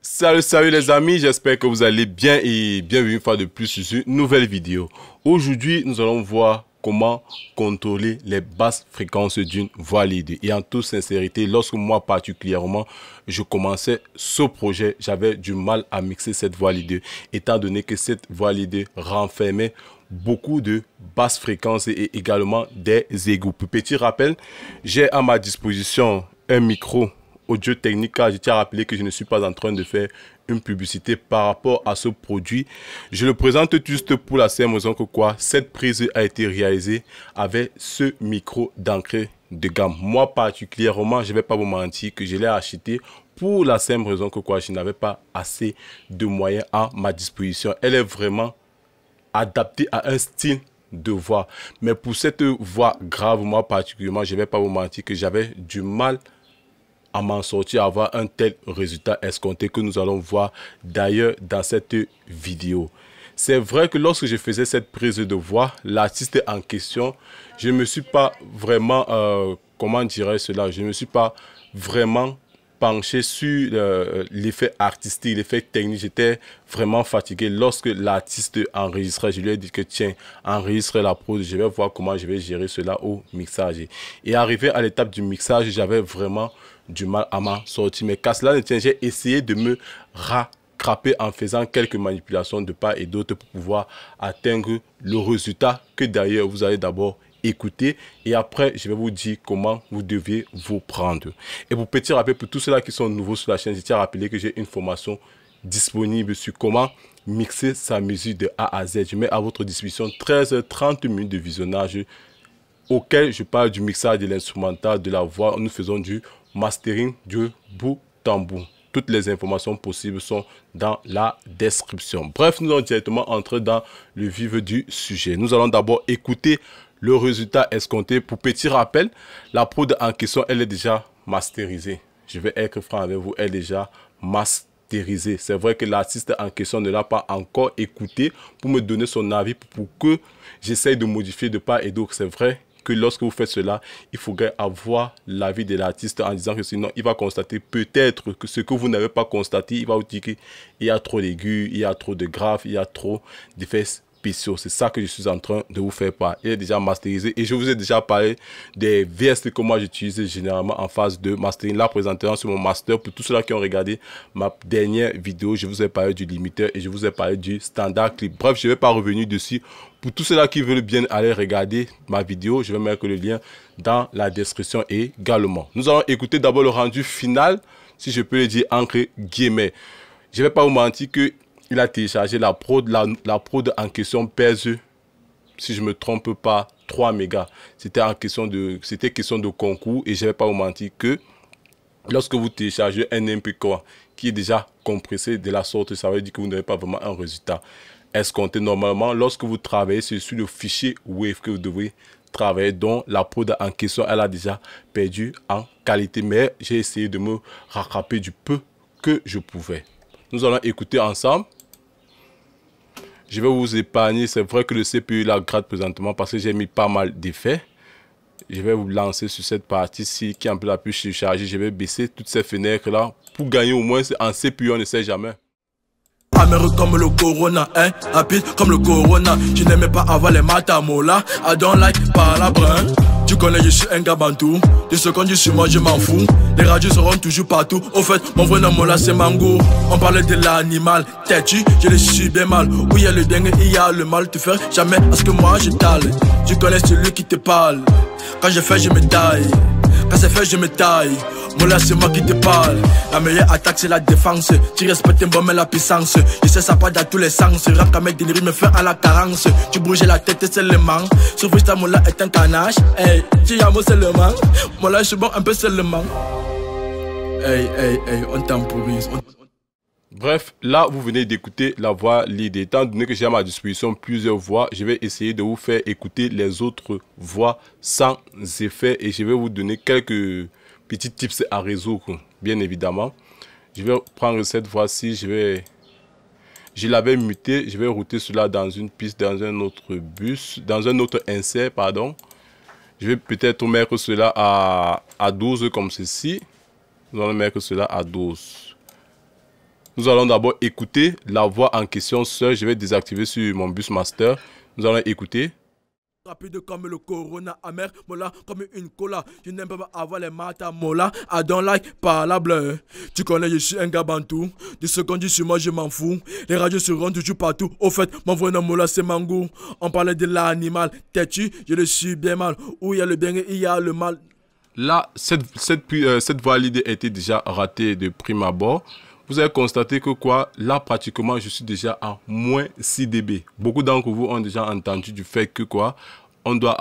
Salut les amis, j'espère que vous allez bien et bienvenue une fois de plus sur une nouvelle vidéo. Aujourd'hui, nous allons voir comment contrôler les basses fréquences d'une voix leader. Et en toute sincérité, lorsque moi particulièrement, je commençais ce projet, j'avais du mal à mixer cette voix leader, étant donné que cette voix leader renfermait beaucoup de basses fréquences et également des égouts. Pour petit rappel, j'ai à ma disposition un micro Audio Technica. Je tiens à rappeler que je ne suis pas en train de faire une publicité par rapport à ce produit. Je le présente juste pour la simple raison que cette prise a été réalisée avec ce micro d'entrée de gamme. Moi particulièrement, je ne vais pas vous mentir que je l'ai acheté pour la simple raison que je n'avais pas assez de moyens à ma disposition. Elle est vraiment adaptée à un style de voix. Mais pour cette voix grave, moi particulièrement, je ne vais pas vous mentir que j'avais du mal à m'en sortir, à avoir un tel résultat escompté que nous allons voir d'ailleurs dans cette vidéo. C'est vrai que lorsque je faisais cette prise de voix, l'artiste en question, je ne me suis pas vraiment, comment dirais cela, je ne me suis pas vraiment penché sur l'effet artistique, l'effet technique. J'étais vraiment fatigué. Lorsque l'artiste enregistrait, je lui ai dit que tiens, enregistre la prose, je vais voir comment je vais gérer cela au mixage. Et arrivé à l'étape du mixage, j'avais vraiment du mal à m'en sortir. Mais qu'à cela ne tient, j'ai essayé de me rattraper en faisant quelques manipulations de part et d'autre pour pouvoir atteindre le résultat que d'ailleurs vous allez d'abord écouter et après je vais vous dire comment vous devez vous prendre. Et pour petit rappel, pour tous ceux-là qui sont nouveaux sur la chaîne, je tiens à rappeler que j'ai une formation disponible sur comment mixer sa musique de A à Z. Je mets à votre disposition 13-30 minutes de visionnage auquel je parle du mixage de l'instrumental, de la voix. Nous faisons du mastering de bout en bout. Toutes les informations possibles sont dans la description. Bref, nous allons directement entrer dans le vif du sujet. Nous allons d'abord écouter le résultat escompté. Pour petit rappel, la prod en question, elle est déjà masterisée. Je vais être franc avec vous, elle est déjà masterisée. C'est vrai que l'artiste en question ne l'a pas encore écouté pour me donner son avis, pour que j'essaye de modifier de part et d'autre. C'est vrai que lorsque vous faites cela, il faudrait avoir l'avis de l'artiste en disant que sinon, il va constater peut-être que ce que vous n'avez pas constaté, il va vous dire qu'il y a trop d'aigus, il y a trop de graves, il y a trop d'effets spéciaux. C'est ça que je suis en train de vous faire part. Il est déjà masterisé et je vous ai déjà parlé des VST que moi j'utilise généralement en phase de mastering. Là, présentement sur mon master, pour tous ceux-là qui ont regardé ma dernière vidéo, je vous ai parlé du limiteur et je vous ai parlé du standard clip. Bref, je ne vais pas revenir dessus. Pour tous ceux-là qui veulent bien aller regarder ma vidéo, je vais mettre le lien dans la description également. Nous allons écouter d'abord le rendu final, si je peux le dire entre guillemets. Je ne vais pas vous mentir que il a téléchargé la prod. La prod en question pèse, si je ne me trompe pas, 3 mégas. C'était question de concours et je ne vais pas vous mentir que lorsque vous téléchargez un MP3 qui est déjà compressé de la sorte, ça veut dire que vous n'avez pas vraiment un résultat escompté. Normalement, lorsque vous travaillez sur le fichier WAV que vous devez travailler, dont la prod en question, elle a déjà perdu en qualité. Mais j'ai essayé de me rattraper du peu que je pouvais. Nous allons écouter ensemble. Je vais vous épargner. C'est vrai que le CPU la gratte présentement parce que j'ai mis pas mal d'effets. Je vais vous lancer sur cette partie-ci qui est un peu la plus surchargée. Je vais baisser toutes ces fenêtres-là pour gagner au moins en CPU, on ne sait jamais. Amer comme le corona, hein, rapide comme le corona. Je n'aimais pas avoir les matamola. I don't like par la brun. Tu connais, je suis un gabantou. De ce qu'on dit sur moi, je m'en fous. Les radios seront toujours partout. Au fait, mon vrai nom là, c'est Mango. On parlait de l'animal. Têtu, je le suis bien mal. Où il y a le dingue, il y a le mal. Tu fais jamais à ce que moi je t'aille. Tu connais celui qui te parle. Quand je fais, je me taille. Quand c'est fait, je me taille. Mola, c'est moi qui te parle. La meilleure attaque, c'est la défense. Tu respectes un bon, mais la puissance. Je sais, ça part dans tous les sens. Rank avec des me fait à la carence. Tu bouges la tête seulement. Sauf que ta mola est un canache. Hey, tu y as mot seulement. Mola, je suis bon un peu seulement. Hey, hey, hey, on temporise. Bref, là, vous venez d'écouter la voix lead. Étant donné que j'ai à ma disposition plusieurs voix, je vais essayer de vous faire écouter les autres voix sans effet. Et je vais vous donner quelques petits tips à résoudre, bien évidemment. Je vais prendre cette voix-ci, je l'avais muté, je vais router cela dans une piste, dans un autre bus, dans un autre insert, pardon. Je vais peut-être mettre cela à 12 comme ceci. Nous allons mettre cela à 12. Nous allons d'abord écouter la voix en question seule. Je vais désactiver sur mon bus master. Nous allons écouter. Rapide comme le corona, amer, mola comme une cola. Je n'aime pas avoir les matas mola. I don't like parlable. Tu connais, je suis un gars bantou. 10 secondes sur moi, je m'en fous. Les radios se rendent toujours partout. Au fait, mon vrai nom mola, c'est Mangou. On parlait de l'animal. T'es-tu? Je le suis bien mal. Où il y a le bien et il y a le mal. Là, cette voix lead était déjà ratée de prime abord. Vous avez constaté que quoi, là pratiquement je suis déjà à moins 6 dB. Beaucoup d'entre vous ont déjà entendu du fait que quoi, on doit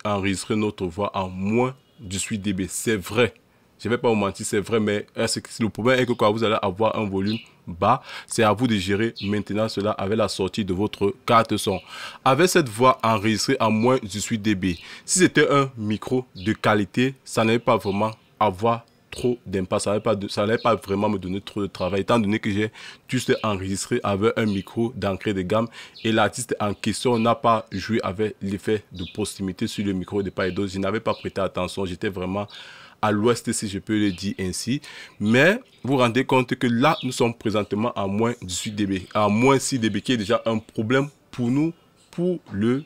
enregistrer notre voix à moins 18 dB. C'est vrai, je ne vais pas vous mentir, c'est vrai, mais le problème est que quoi, vous allez avoir un volume bas. C'est à vous de gérer maintenant cela avec la sortie de votre carte son. Avec cette voix enregistrée à moins 18 dB, si c'était un micro de qualité, ça n'allait pas vraiment avoir trop d'impact, ça n'allait pas vraiment me donner trop de travail, étant donné que j'ai juste enregistré avec un micro d'entrée de gamme et l'artiste en question n'a pas joué avec l'effet de proximité sur le micro de part et d'autre. Je n'avais pas prêté attention, j'étais vraiment à l'ouest, si je peux le dire ainsi. Mais vous vous rendez compte que là, nous sommes présentement à moins 18 dB, à moins 6 dB, qui est déjà un problème pour nous, pour le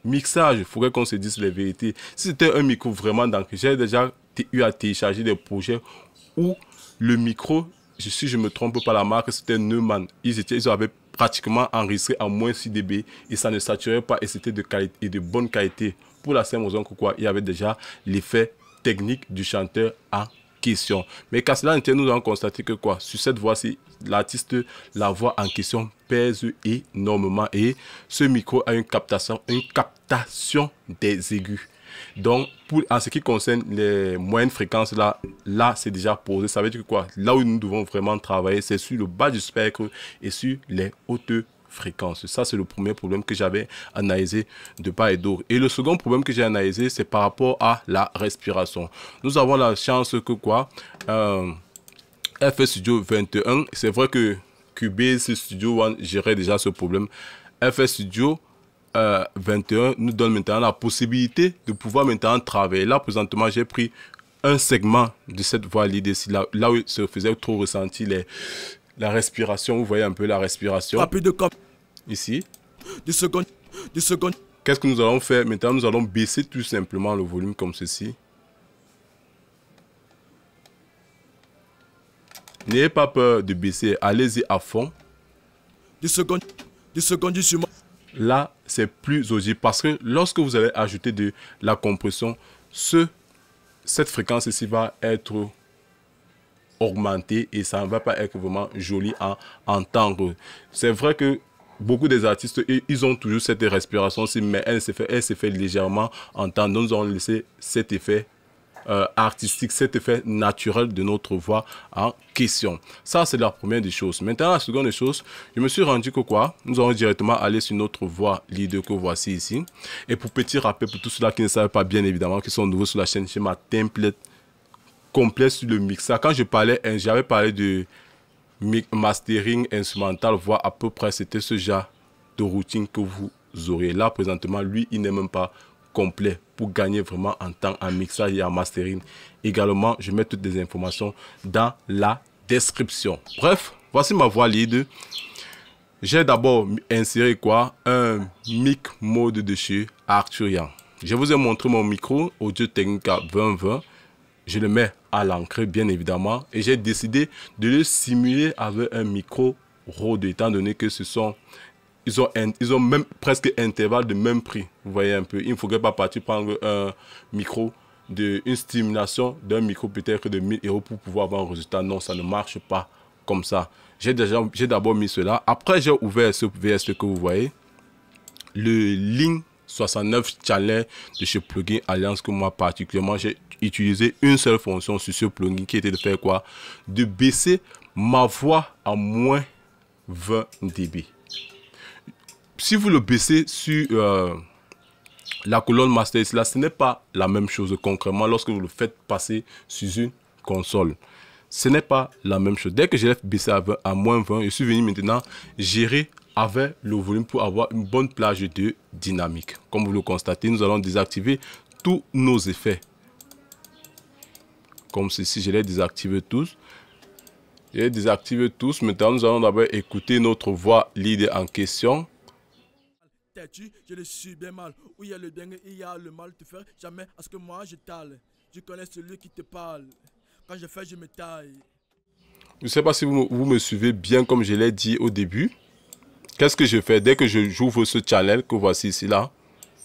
mixage. Il faudrait qu'on se dise les vérités. Si c'était un micro vraiment d'entrée, j'ai déjà eu à télécharger des projets où le micro, si je ne me trompe pas la marque, c'était Neumann. Ils avaient pratiquement enregistré à moins 6 dB et ça ne saturait pas et c'était de qualité et de bonne qualité. Pour la simple raison que quoi, il y avait déjà l'effet technique du chanteur en question. Mais qu'à cela ne tienne, nous avons constaté que quoi, sur cette voix-ci, l'artiste, la voix en question pèse énormément et ce micro a une captation des aigus. Donc, en ce qui concerne les moyennes fréquences, là c'est déjà posé. Ça veut dire que quoi, là où nous devons vraiment travailler, c'est sur le bas du spectre et sur les hautes fréquences. Ça, c'est le premier problème que j'avais analysé de part et d'autre. Et le second problème que j'ai analysé, c'est par rapport à la respiration. Nous avons la chance que quoi, FL Studio 21, c'est vrai que Cubase Studio One gérait déjà ce problème. FL Studio 21 nous donne maintenant la possibilité de pouvoir maintenant travailler. Là, présentement, j'ai pris un segment de cette voix lead ici, là où se faisait trop ressentir la respiration. Vous voyez un peu la respiration. Rapide comme ici. 10 secondes. Qu'est-ce que nous allons faire? Maintenant, nous allons baisser tout simplement le volume comme ceci. N'ayez pas peur de baisser. Allez-y à fond. 10 secondes sur moi. Là, c'est plus audible parce que lorsque vous allez ajouter de la compression, cette fréquence ici va être augmentée et ça ne va pas être vraiment joli à entendre. C'est vrai que beaucoup des artistes, ils ont toujours cette respiration-ci, mais elle se fait légèrement entendre. Nous allons laisser cet effet artistique, cet effet naturel de notre voix en question. Ça, c'est la première des choses. Maintenant, la seconde des choses, je me suis rendu que quoi, nous allons directement aller sur notre voix leader que voici ici. Et pour petit rappel, pour tous ceux-là qui ne savent pas bien évidemment, qui sont nouveaux sur la chaîne, j'ai ma template complète sur le mixage. Quand j'avais parlé de mastering instrumental, voix à peu près, c'était ce genre de routine que vous aurez. Là, présentement, lui, il n'est même pas complet pour gagner vraiment en temps en mixage et en mastering. Également, je mets toutes les informations dans la description. Bref, voici ma voix lead. J'ai d'abord inséré quoi, un mic mode de chez Arturia. Je vous ai montré mon micro Audio-Technica 2020. Je le mets à l'entrée bien évidemment et j'ai décidé de le simuler avec un micro Rode étant donné que ce sont ils ont même presque intervalle de même prix. Vous voyez un peu. Il ne faudrait pas partir prendre un micro, une stimulation d'un micro peut-être de 1000 € pour pouvoir avoir un résultat. Non, ça ne marche pas comme ça. J'ai d'abord mis cela. Après, j'ai ouvert ce VST que vous voyez. Le Link 69 Challenge de chez Plugin Alliance que moi particulièrement, j'ai utilisé une seule fonction sur ce plugin qui était de faire quoi? De baisser ma voix à moins 20 dB. Si vous le baissez sur la colonne master, là, ce n'est pas la même chose concrètement lorsque vous le faites passer sur une console. Ce n'est pas la même chose. Dès que je l'ai baissé à moins 20, je suis venu maintenant gérer avec le volume pour avoir une bonne plage de dynamique. Comme vous le constatez, nous allons désactiver tous nos effets. Comme ceci, je les désactive tous. Je désactive tous. Maintenant, nous allons d'abord écouter notre voix leader en question. Je le suis bien mal. Où il y a le bien et il y a le mal. Tu fais jamais à ce que moi je t'aille. Je connais celui qui te parle. Quand je fais, je me taille. Je ne sais pas si vous me suivez bien comme je l'ai dit au début. Qu'est-ce que je fais dès que j'ouvre ce channel que voici ici là?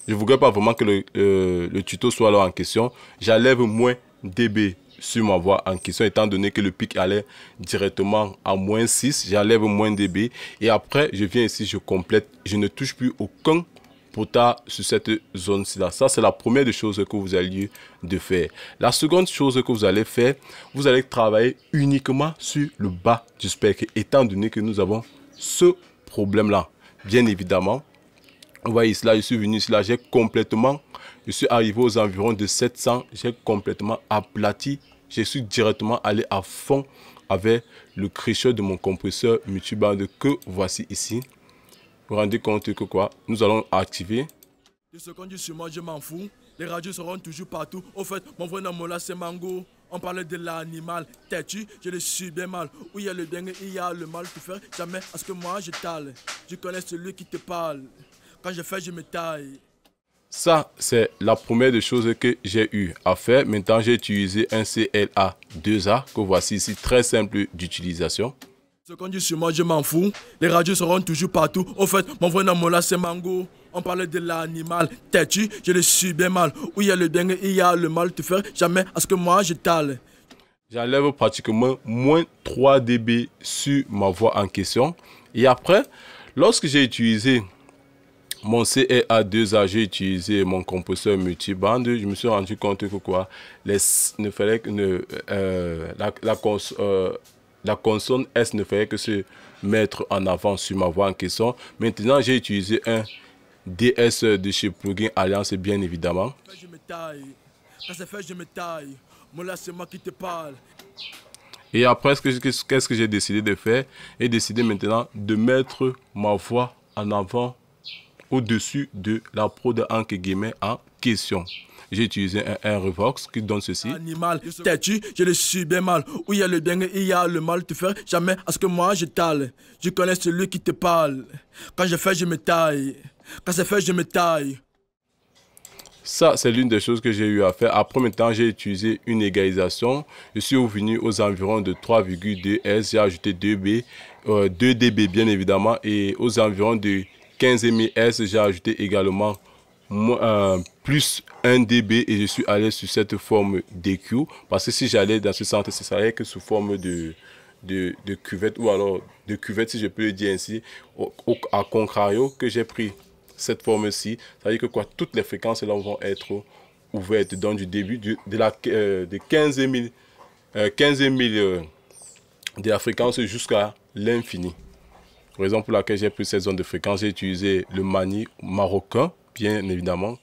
Je ne voudrais pas vraiment que le tuto soit là en question. J'enlève moins dB sur ma voix en question étant donné que le pic allait directement à moins 6. J'enlève moins dB et après je viens ici, je complète. Je ne touche plus aucun potard sur cette zone-ci là. Ça c'est la première des choses que vous alliez de faire. La seconde chose que vous allez faire, vous allez travailler uniquement sur le bas du spectre étant donné que nous avons ce problème là. Bien évidemment, vous voyez ici là, je suis venu ici là, je suis arrivé aux environs de 700, j'ai complètement aplati. Je suis directement allé à fond avec le crêcheur de mon compresseur multiband que voici ici. Vous vous rendez compte que quoi? Nous allons activer. De ce qu'on dit sur moi, je m'en fous. Les radios seront toujours partout. Au fait, mon vrai nom là, c'est Mango. On parlait de l'animal. Têtu, je le suis bien mal. Où il y a le bien et il y a le mal. Tu fais jamais à ce que moi je t'aille. Je connais celui qui te parle. Quand je fais, je me taille. Ça, c'est la première des choses que j'ai eu à faire. Maintenant, j'ai utilisé un CLA2A que voici ici, très simple d'utilisation. Ce qu'on dit sur moi, je m'en fous. Les radios seront toujours partout. Au fait, mon vrai nom là, c'est Mango. On parlait de l'animal. Têtu, je le suis bien mal. Où il y a le bien et il y a le mal. Tu fais jamais à ce que moi je t'aille. J'enlève pratiquement moins 3 dB sur ma voix en question. Et après, lorsque j'ai utilisé mon CLA2A, j'ai utilisé mon compresseur multiband. Je me suis rendu compte que quoi, ne fallait que la consonne S ne fallait que se mettre en avant sur ma voix en question. Maintenant, j'ai utilisé un DS de chez Plugin Alliance, bien évidemment. Je me taille. Quand c'est fait, je me taille. Moi là, c'est moi qui te parle. Et après, qu'est-ce que j'ai décidé de faire? J'ai décidé maintenant de mettre ma voix en avant au-dessus de la prod en question. J'ai utilisé un Revox qui donne ceci. Animal, têtu, je le suis bien mal. Où il y a le bien et il y a le mal. Tu fais jamais à ce que moi je t'aille. Je connais celui qui te parle. Quand je fais, je me taille. Quand c'est fait, je me taille. Ça, c'est l'une des choses que j'ai eu à faire. Après, maintenant, j'ai utilisé une égalisation. Je suis revenu aux environs de 3,2 S. J'ai ajouté 2 dB, bien évidemment. Et aux environs de 15 000 S, j'ai ajouté également plus 1 dB et je suis allé sur cette forme d'EQ. Parce que si j'allais dans ce sens, ce serait que sous forme de cuvette ou alors de cuvette, si je peux le dire ainsi. À contrario, que j'ai pris cette forme-ci, ça veut dire que quoi, toutes les fréquences là vont être ouvertes. Donc du début de 15 000 de la fréquence jusqu'à l'infini. Raison pour laquelle j'ai pris cette zone de fréquence, j'ai utilisé le Mani marocain, bien évidemment.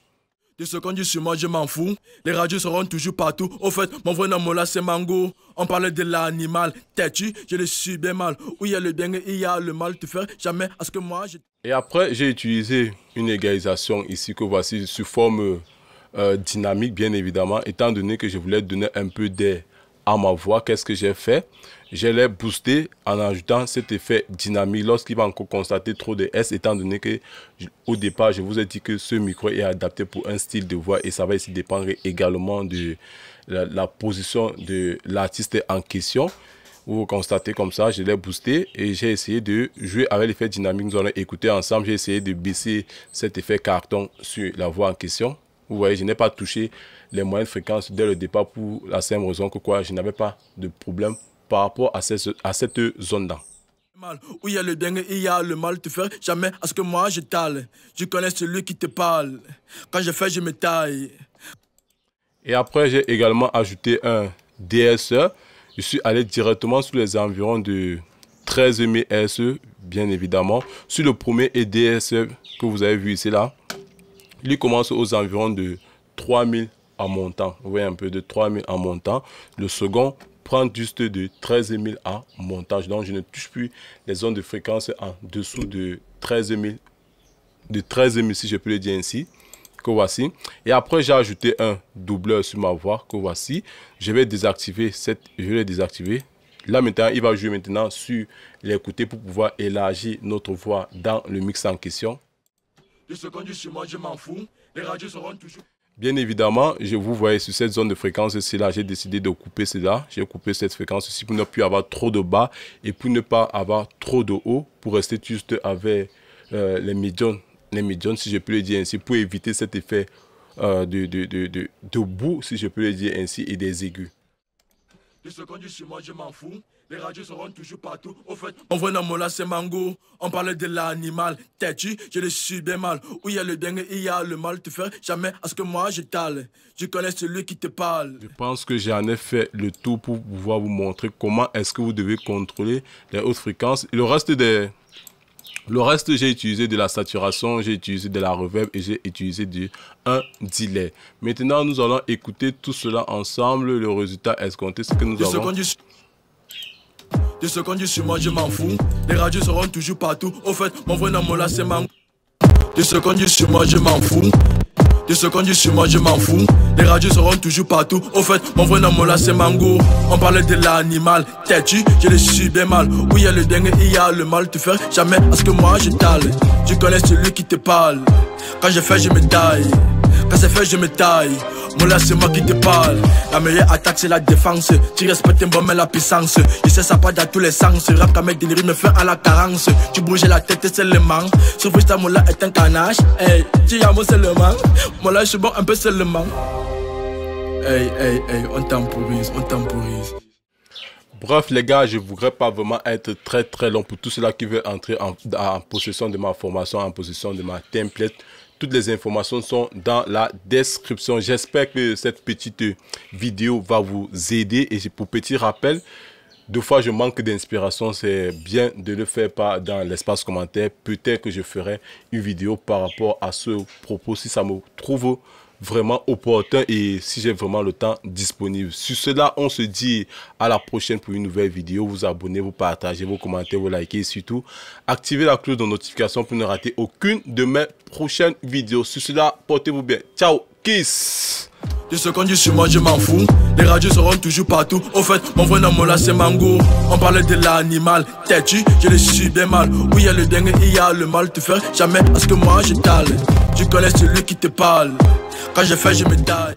De ce qu'on dit sur moi, je m'en fous. Les radios seront toujours partout. Au fait, mon vrai nom là, c'est Mango. On parlait de l'animal. Têtu, je le suis bien mal. Où il y a le bien et il y a le mal. Tu fais jamais à ce que moi je... Et après, j'ai utilisé une égalisation ici que voici sous forme dynamique, bien évidemment. Étant donné que je voulais donner un peu d'air à ma voix, qu'est-ce que j'ai fait? Je l'ai boosté en ajoutant cet effet dynamique lorsqu'il va encore constater trop de S, étant donné que au départ, je vous ai dit que ce micro est adapté pour un style de voix et ça va ici dépendre également de la position de l'artiste en question. Vous constatez comme ça, je l'ai boosté et j'ai essayé de jouer avec l'effet dynamique. Nous allons écouter ensemble. J'ai essayé de baisser cet effet carton sur la voix en question. Vous voyez, je n'ai pas touché les moyennes fréquences dès le départ pour la simple raison que quoi, je n'avais pas de problème par rapport à cette zone-là. Où il y a le bien et il y a le mal. Tu fais jamais à ce que moi je t'aille. Je connais celui qui te parle. Quand je fais, je me taille. Et après, j'ai également ajouté un DSE. Je suis allé directement sur les environs de 13 000 SE, bien évidemment. Sur le premier DSE que vous avez vu ici là, il commence aux environs de 3000 en montant. Vous voyez un peu de 3000 en montant. Le second prend juste de 13 000 en montage. Donc, je ne touche plus les zones de fréquence en dessous de 13 000. De 13 000, si je peux le dire ainsi. Que voici. Et après, j'ai ajouté un doubleur sur ma voix. Que voici. Je vais désactiver là maintenant, il va jouer maintenant sur les côtés pour pouvoir élargir notre voix dans le mix en question. De ce qu'on dit sur moi, je m'en fous. Les radios seront toujours... Bien évidemment, vous voyez sur cette zone de fréquence ici là, j'ai décidé de couper cela. J'ai coupé cette fréquence ici pour ne plus avoir trop de bas et pour ne pas avoir trop de haut, pour rester juste avec les médiums, si je peux le dire ainsi, pour éviter cet effet de bout, si je peux le dire ainsi, et des aigus. De ce qu'on dit sur moi, je m'en fous. Les radios seront toujours partout. Au fait, on voit dans Mola, c'est Mango. On parlait de l'animal. Têtu, je le suis bien mal. Où il y a le dingue, il y a le mal. Tu fais jamais à ce que moi je t'ale. Je connais celui qui te parle. Je pense que j'en ai fait le tour pour pouvoir vous montrer comment est-ce que vous devez contrôler les hautes fréquences. Et le reste, j'ai utilisé de la saturation, j'ai utilisé de la reverb et j'ai utilisé un delay. Maintenant, nous allons écouter tout cela ensemble. Le résultat escompté, c'est que nous avons... De ce qu'on dit sur moi, je m'en fous. Les radios seront toujours partout. Au fait, mon vrai nom là, c'est Mango. De ce qu'on dit sur moi, je m'en fous. De ce qu'on dit sur moi, je m'en fous. Les radios seront toujours partout. Au fait, mon vrai nom là, c'est Mango. On parlait de l'animal. Têtu, je le suis bien mal. Où il y a le dingue, il y a le mal. Tu fais jamais à ce que moi je t'ale. Je connais celui qui te parle. Quand je fais, je me taille. Quand c'est fait, je me taille. Mola, c'est moi qui te parle. La meilleure attaque, c'est la défense. Tu respectes un bon, mais la puissance. Il sait ça pas dans tous les sens. Rap comme des rimes, me fait à la carence. Tu bouges la tête seulement. Sur freestyle, Mola est un canache. Hey, tu as mon seulement. Mola, je suis bon un peu seulement. Hey, on temporise, on temporise. Bref les gars, je ne voudrais pas vraiment être très long pour tous ceux-là qui veulent entrer en possession de ma formation, en possession de ma template. Toutes les informations sont dans la description. J'espère que cette petite vidéo va vous aider. Et pour petit rappel, deux fois je manque d'inspiration, c'est bien de le faire dans l'espace commentaire. Peut-être que je ferai une vidéo par rapport à ce propos si ça me trouve vraiment opportun et si j'ai vraiment le temps disponible. Sur cela, on se dit à la prochaine pour une nouvelle vidéo. Vous abonnez, vous partagez, vous commentez, vous likez et surtout activez la cloche de notification pour ne rater aucune de mes prochaines vidéos. Sur cela, portez-vous bien. Ciao, kiss. De ce qu'on dit sur moi, je m'en fous. Les radios seront toujours partout. Au fait, mon vrai nom là, c'est Mango. On parlait de l'animal. Têtu, je le suis bien mal. Où il y a le dingue, il y a le mal. Tu fais jamais à ce que moi je t'ale. Je connais celui qui te parle. Quand je fais, je me taille.